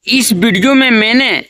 इस वीडियो में मैंने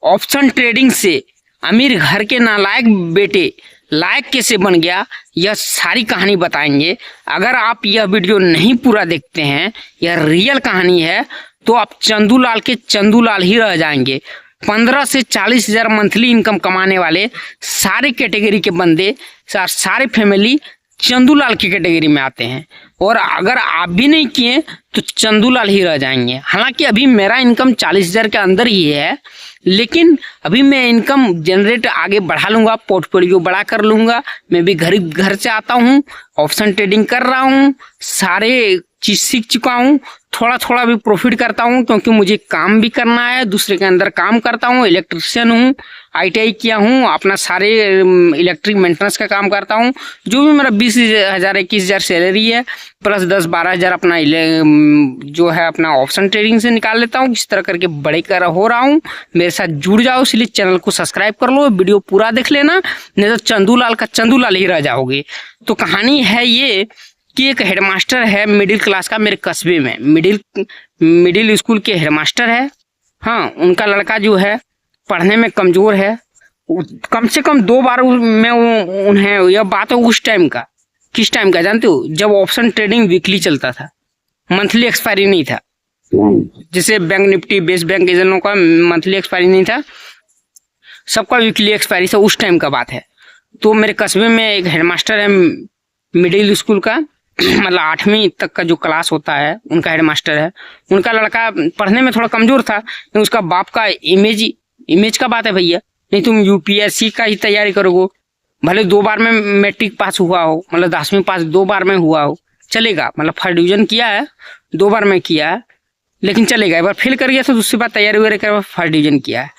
ऑप्शन ट्रेडिंग से अमीर घर के नालायक बेटे लायक कैसे बन गया, यह सारी कहानी बताएंगे। अगर आप यह वीडियो नहीं पूरा देखते हैं, यह रियल कहानी है, तो आप चंदूलाल के चंदूलाल ही रह जाएंगे। 15 से 40 हज़ार मंथली इनकम कमाने वाले सारे कैटेगरी के बंदे, सारे फैमिली चंदूलाल की कैटेगरी में आते हैं। और अगर आप भी नहीं किए तो चंदूलाल ही रह जाएंगे। हालांकि अभी मेरा इनकम 40 हज़ार के अंदर ही है, लेकिन अभी मैं इनकम जनरेट आगे बढ़ा लूंगा, पोर्टफोलियो बड़ा कर लूंगा। मैं भी घर से आता हूँ, ऑप्शन ट्रेडिंग कर रहा हूँ, सारे चीज सीख चुका हूँ। थोड़ा थोड़ा भी प्रॉफिट करता हूँ, क्योंकि मुझे काम भी करना है, दूसरे के अंदर काम करता हूँ। इलेक्ट्रिशियन हूँ, ITI किया हूँ, अपना सारे इलेक्ट्रिक मेंटेनेंस का काम करता हूँ। जो भी मेरा 20,000 21,000 सैलरी है, प्लस 10-12 हज़ार अपना जो है अपना ऑप्शन ट्रेडिंग से निकाल लेता हूँ। इस तरह करके बड़े हो रहा हूँ। मेरे साथ जुड़ जाओ, इसलिए चैनल को सब्सक्राइब कर लो, वीडियो पूरा देख लेना, नहीं तो चंदूलाल का चंदूलाल ही रह जाओगे। तो कहानी है ये कि एक हेडमास्टर है मिडिल क्लास का, मेरे कस्बे में मिडिल स्कूल के हेडमास्टर है। हाँ, उनका लड़का जो है पढ़ने में कमजोर है। कम से कम 2 बार में उन्हें, यह बात है उस टाइम का, किस टाइम का जानते हो? जब ऑप्शन ट्रेडिंग वीकली चलता था, मंथली एक्सपायरी नहीं था। जैसे बैंक निफ्टी, बेस बैंक एजेंटों का मंथली एक्सपायरी नहीं था, सबका वीकली एक्सपायरी था। उस टाइम का बात है। तो मेरे कस्बे में एक हेडमास्टर है मिडिल स्कूल का, मतलब 8वीं तक का जो क्लास होता है उनका हेडमास्टर है। उनका लड़का पढ़ने में थोड़ा कमजोर था, लेकिन उसका बाप का इमेज का बात है भैया, नहीं तुम UPSC का ही तैयारी करोगे, भले 2 बार में मैट्रिक पास हुआ हो, मतलब 10वीं पास 2 बार में हुआ हो, चलेगा। मतलब फर्स्ट डिवीजन किया है, 2 बार में किया है, लेकिन चलेगा। एक बार फेल कर गया तो दूसरी बार तैयारी वगैरह कर फर्स्ट डिवीजन किया है,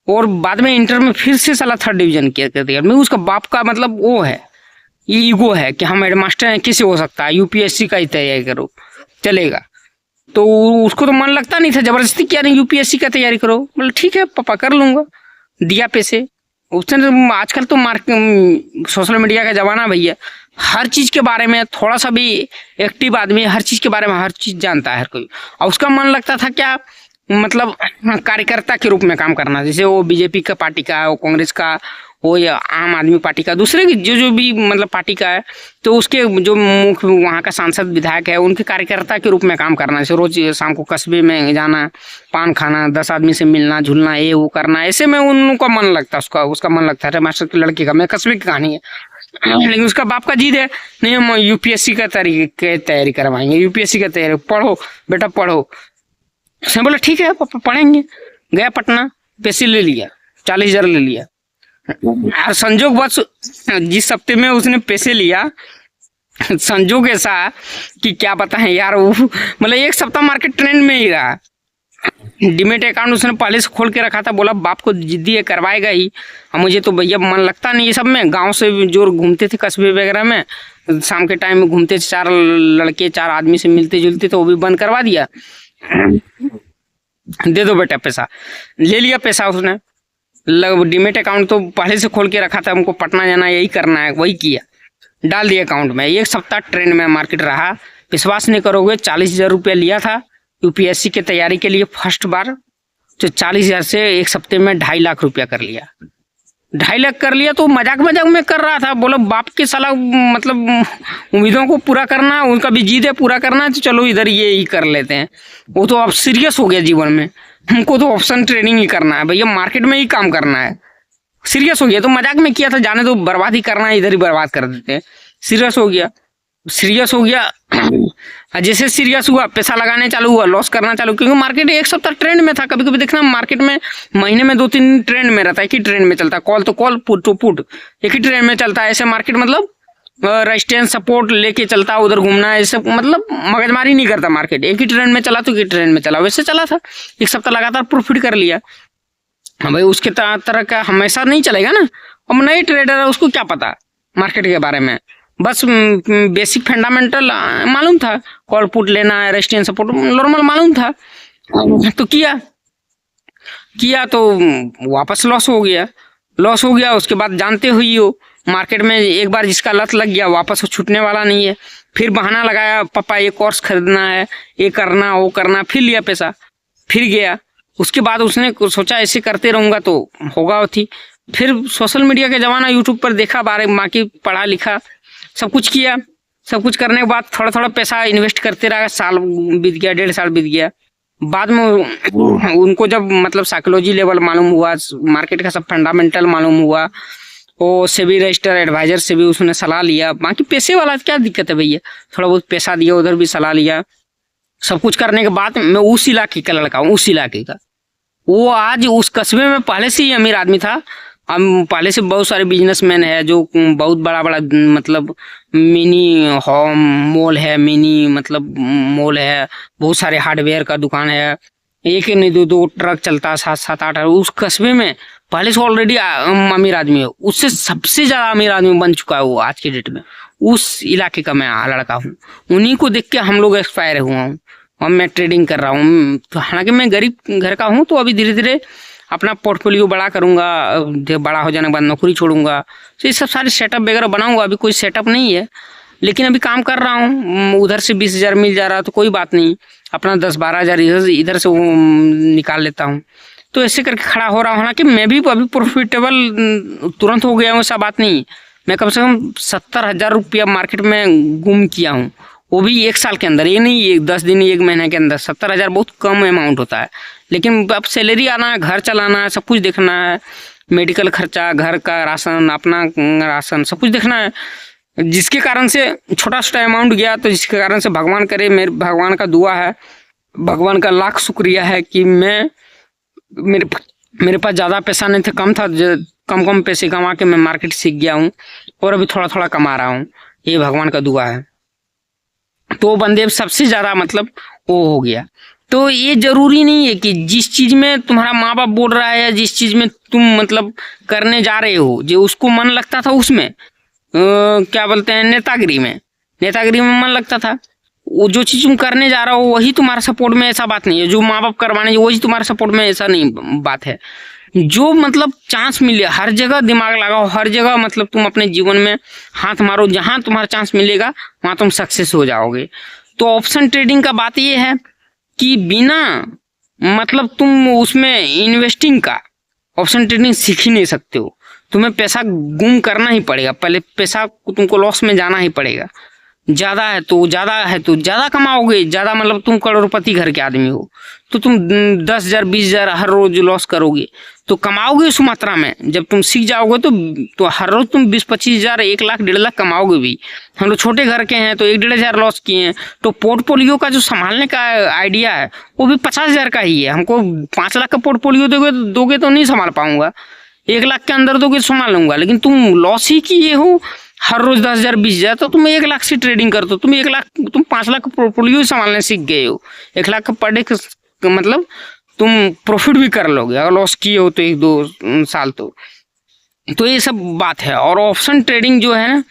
और बाद में इंटर में फिर से साला 3rd डिवीजन किया कर दिया। मैं उसका बाप का मतलब वो है, ये ईगो है कि हम हेडमास्टर हैं, कैसे हो सकता है, UPSC का ही तैयारी करो, चलेगा। तो उसको तो मन लगता नहीं था, जबरदस्ती किया नहीं UPSC का तैयारी करो, मतलब ठीक है पापा कर लूंगा, दिया पैसे। उसने आजकल तो सोशल मीडिया का जमाना भैया, हर चीज के बारे में थोड़ा सा भी एक्टिव आदमी हर चीज के बारे में हर चीज जानता है हर कोई। और उसका मन लगता था क्या, मतलब कार्यकर्ता के रूप में काम करना, जैसे वो BJP का पार्टी का है, वो कांग्रेस का हो, या आम आदमी पार्टी का, दूसरे की जो भी मतलब पार्टी का है, तो उसके जो मुख्य वहाँ का सांसद विधायक है, उनके कार्यकर्ता के रूप में काम करना। जैसे रोज शाम को कस्बे में जाना, पान खाना, 10 आदमी से मिलना झुलना, ये वो करना, ऐसे में उनका मन लगता, उसका मन लगता है मास्टर के लड़के का। मैं कस्बे की कहानी है, लेकिन उसका बाप का जिद है, नहीं हम UPSC का तैयारी करवाएंगे, UPSC का तैयारी, पढ़ो बेटा पढ़ो। उसने बोला ठीक है पापा पढ़ेंगे। गया पटना, पैसे ले लिया, 40 हज़ार ले लिया। और संजोग बस जिस हफ्ते में उसने पैसे लिया, संजोग ऐसा कि क्या बताएं यार, वो मतलब 1 सप्ताह मार्केट ट्रेंड में ही रहा। डीमेट अकाउंट उसने पहले से खोल के रखा था, बोला बाप को जिद्दी है करवाएगा ही। और मुझे तो भैया मन लगता नहीं ये सब में। गांव से जो घूमते थे कस्बे वगैरह में, शाम के टाइम में घूमते थे, 4 लड़के 4 आदमी से मिलते जुलते, तो वो भी बंद करवा दिया। दे दो बेटा पैसा, ले लिया पैसा उसने। डीमेट अकाउंट तो पहले से खोल के रखा था, हमको पटना जाना यही करना है, वही किया, डाल दिया अकाउंट में। 1 सप्ताह ट्रेंड में मार्केट रहा, विश्वास नहीं करोगे, 40 हज़ार रुपया लिया था UPSC की तैयारी के लिए फर्स्ट बार। तो 40 हज़ार से 1 सप्ते में 2.5 लाख रुपया कर लिया। 2.5 लाख कर लिया, तो मजाक में कर रहा था। बोलो बाप के साला मतलब उम्मीदों को पूरा करना, उनका भी जिद है पूरा करना, तो चलो इधर ये ही कर लेते हैं। वो तो अब सीरियस हो गया जीवन में, हमको तो ऑप्शन ट्रेडिंग ही करना है भैया, मार्केट में ही काम करना है। सीरियस हो गया, तो मजाक में किया था, जाने तो बर्बाद ही करना है, इधर ही बर्बाद कर देते हैं। सीरियस हो गया जैसे सीरियस हुआ, पैसा लगाने चालू हुआ, लॉस करना चालू, क्योंकि मार्केट 1 सप्ताह ट्रेंड में था। कभी कभी देखना मार्केट में महीने में 2-3 ट्रेंड में रहता है, एक ही ट्रेंड में चलता है, कॉल तो कॉल, पुट तो पुट, एक ही ट्रेंड में चलता है। ऐसे मार्केट मतलब रेजिस्टेंस सपोर्ट लेके चलता है, उधर घूमना, ऐसे मतलब मगजमारी नहीं करता मार्केट। एक ही ट्रेंड में चला तो एक ही ट्रेंड में चला, वैसे चला था। 1 सप्ताह लगातार प्रॉफिट कर लिया। हाँ भाई, उसके तरह का हमेशा नहीं चलेगा ना। अब नए ट्रेडर है, उसको क्या पता मार्केट के बारे में, बस बेसिक फंडामेंटल मालूम था, कॉल पुट लेना है, रेजिस्टेंस सपोर्ट नॉर्मल मालूम था, तो किया तो वापस लॉस हो गया। उसके बाद जानते हुई हो मार्केट में एक बार जिसका लत लग गया वापस वो छूटने वाला नहीं है। फिर बहाना लगाया, पापा ये कोर्स खरीदना है, ये करना वो करना, फिर लिया पैसा, फिर गया उसके बाद उसने सोचा ऐसे करते रहूँगा तो होगा थी। फिर सोशल मीडिया के ज़माना, यूट्यूब पर देखा, बाकी पढ़ा लिखा, सब कुछ किया। सब कुछ करने के बाद थोड़ा थोड़ा पैसा इन्वेस्ट करते रहा। साल बीत गया, 1.5 साल बीत गया। बाद में उनको जब मतलब साइकोलॉजी लेवल मालूम हुआ, मार्केट का सब फंडामेंटल मालूम हुआ, वो सेबी रजिस्टर एडवाइजर से भी उसने सलाह लिया। बाकी पैसे वाला क्या दिक्कत है भैया, थोड़ा बहुत पैसा दिया, उधर भी सलाह लिया। सब कुछ करने के बाद मैं उस इलाके का लड़का हूँ, उस इलाके का। वो आज उस कस्बे में पहले से ही अमीर आदमी था। हम पहले से बहुत सारे बिजनेसमैन है जो बहुत बड़ा बड़ा मतलब मिनी होम मॉल है, मिनी मतलब मॉल है, बहुत सारे हार्डवेयर का दुकान है, एक नहीं दो ट्रक चलता है, 7-8 उस कस्बे में पहले से ऑलरेडी अमीर आदमी है। उससे सबसे ज्यादा अमीर आदमी बन चुका है वो आज के डेट में। उस इलाके का मैं लड़का हूँ, उन्हीं को देख के हम लोग एक्सपायर हुआ हूँ और मैं ट्रेडिंग कर रहा हूँ। हालांकि मैं गरीब घर का हूँ, तो अभी धीरे धीरे अपना पोर्टफोलियो बड़ा करूंगा, बड़ा हो जाने के बाद नौकरी छोड़ूंगा, तो ये सब सारे सेटअप वगैरह बनाऊंगा। अभी कोई सेटअप नहीं है, लेकिन अभी काम कर रहा हूँ। उधर से 20,000 मिल जा रहा तो कोई बात नहीं, अपना 10-12 हज़ार इधर से निकाल लेता हूँ। तो ऐसे करके खड़ा हो रहा हूँ। हालांकि मैं भी अभी प्रॉफिटेबल तुरंत हो गया हूँ, ऐसा बात नहीं। मैं कम से कम 70,000 रुपया मार्केट में गुम किया हूँ, वो भी 1 साल के अंदर। ये नहीं 10 दिन 1 महीने के अंदर। 70,000 बहुत कम अमाउंट होता है, लेकिन अब सैलरी आना है, घर चलाना है, सब कुछ देखना है, मेडिकल खर्चा, घर का राशन, अपना राशन, सब कुछ देखना है। जिसके कारण से छोटा छोटा अमाउंट गया, तो जिसके कारण से भगवान करे, मेरे भगवान का दुआ है, भगवान का लाख शुक्रिया है कि मेरे पास ज़्यादा पैसा नहीं था, कम था, कम पैसे कमा के मैं मार्केट सीख गया हूँ और अभी थोड़ा थोड़ा कमा रहा हूँ। ये भगवान का दुआ है। तो बंदे सबसे ज़्यादा मतलब वो हो गया। तो ये जरूरी नहीं है कि जिस चीज़ में तुम्हारा माँ बाप बोल रहा है या जिस चीज़ में तुम मतलब करने जा रहे हो, जो उसको मन लगता था उसमें क्या बोलते हैं, नेतागिरी में मन लगता था, वो जो चीज़ तुम करने जा रहे हो वही तुम्हारा सपोर्ट में, ऐसा बात नहीं है। जो माँ बाप करवाने वही तुम्हारा सपोर्ट में, ऐसा नहीं बात है। जो मतलब चांस मिले हर जगह दिमाग लगाओ, हर जगह मतलब तुम अपने जीवन में हाथ मारो, जहां तुम्हारा चांस मिलेगा वहां तुम सक्सेस हो जाओगे। तो ऑप्शन ट्रेडिंग का बात ये है कि बिना मतलब तुम उसमें इन्वेस्टिंग का ऑप्शन ट्रेडिंग सीख ही नहीं सकते हो। तुम्हें पैसा गुम करना ही पड़ेगा, पहले पैसा तुमको लॉस में जाना ही पड़ेगा। ज़्यादा है तो ज़्यादा कमाओगे, ज़्यादा मतलब तुम करोड़पति घर के आदमी हो तो तुम 10,000 20,000 हर रोज लॉस करोगे, तो कमाओगे उस मात्रा में। जब तुम सीख जाओगे तो हर रोज तुम 20-25 हज़ार, 1 लाख 1.5 लाख कमाओगे भी। हम लोग छोटे घर के हैं तो 1-1.5 हज़ार लॉस किए हैं, तो पोर्टफोलियो का जो संभालने का आइडिया है वो भी 50,000 का ही है। हमको 5 लाख का पोर्टफोलियो दोगे तो नहीं संभाल पाऊंगा, 1 लाख के अंदर दोगे तो संभाल लूंगा। लेकिन तुम लॉस ही किए हो हर रोज 10,000 20,000, तो तुम 1 लाख से ट्रेडिंग कर दो, तुम 5 लाख का पोर्टफोलियो संभालने सीख गए हो। 1 लाख का पर डे मतलब तुम प्रॉफिट भी कर लोगे अगर लॉस किए हो तो 1-2 साल। तो ये सब बात है। और ऑप्शन ट्रेडिंग जो है ना,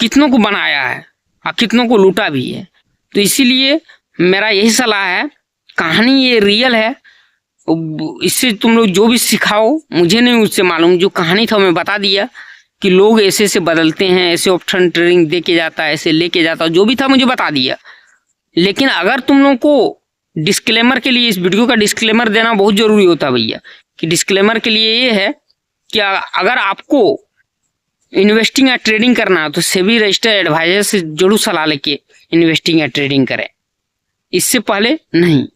कितनों को बनाया है और कितनों को लूटा भी है। तो इसीलिए मेरा यही सलाह है, कहानी ये रियल है, इससे तुम लोग जो भी सिखाओ, मुझे नहीं उससे मालूम, जो कहानी था मैं बता दिया कि लोग ऐसे से बदलते हैं, ऐसे ऑप्शन ट्रेडिंग दे के जाता है, ऐसे लेके जाता है, जो भी था मुझे बता दिया। लेकिन अगर तुम लोग को डिस्क्लेमर के लिए, इस वीडियो का डिस्क्लेमर देना बहुत जरूरी होता है भैया, कि डिस्क्लेमर के लिए ये है कि अगर आपको इन्वेस्टिंग या ट्रेडिंग करना है तो सेबी रजिस्टर एडवाइजर से जरूर सलाह लेके इन्वेस्टिंग या ट्रेडिंग करें, इससे पहले नहीं।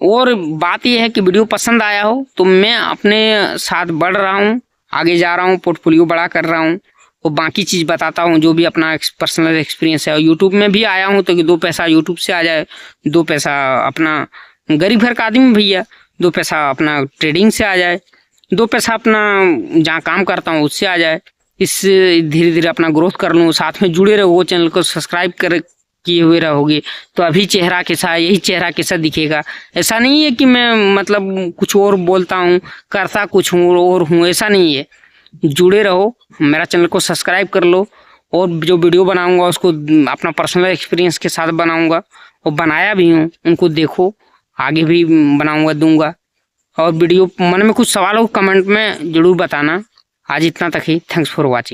और बात यह है कि वीडियो पसंद आया हो तो मैं अपने साथ बढ़ रहा हूँ, आगे जा रहा हूँ, पोर्टफोलियो बड़ा कर रहा हूँ और बाकी चीज़ बताता हूँ जो भी अपना पर्सनल एक्सपीरियंस है। यूट्यूब में भी आया हूँ तो कि 2 पैसा यूट्यूब से आ जाए, 2 पैसा अपना गरीब घर का आदमी भैया, 2 पैसा अपना ट्रेडिंग से आ जाए, 2 पैसा अपना जहाँ काम करता हूँ उससे आ जाए। इससे धीरे धीरे अपना ग्रोथ कर लूँ। साथ में जुड़े रहो, चैनल को सब्सक्राइब कर किए हुए रहोगे तो अभी चेहरा कैसा, यही चेहरा कैसा दिखेगा। ऐसा नहीं है कि मैं मतलब कुछ और बोलता हूँ, करता कुछ हूँ और हूँ, ऐसा नहीं है। जुड़े रहो, मेरा चैनल को सब्सक्राइब कर लो और जो वीडियो बनाऊंगा उसको अपना पर्सनल एक्सपीरियंस के साथ बनाऊंगा और बनाया भी हूँ, उनको देखो, आगे भी बनाऊंगा दूंगा। और वीडियो मन में कुछ सवाल हो कमेंट में जरूर बताना। आज इतना तक ही, थैंक्स फॉर वॉचिंग।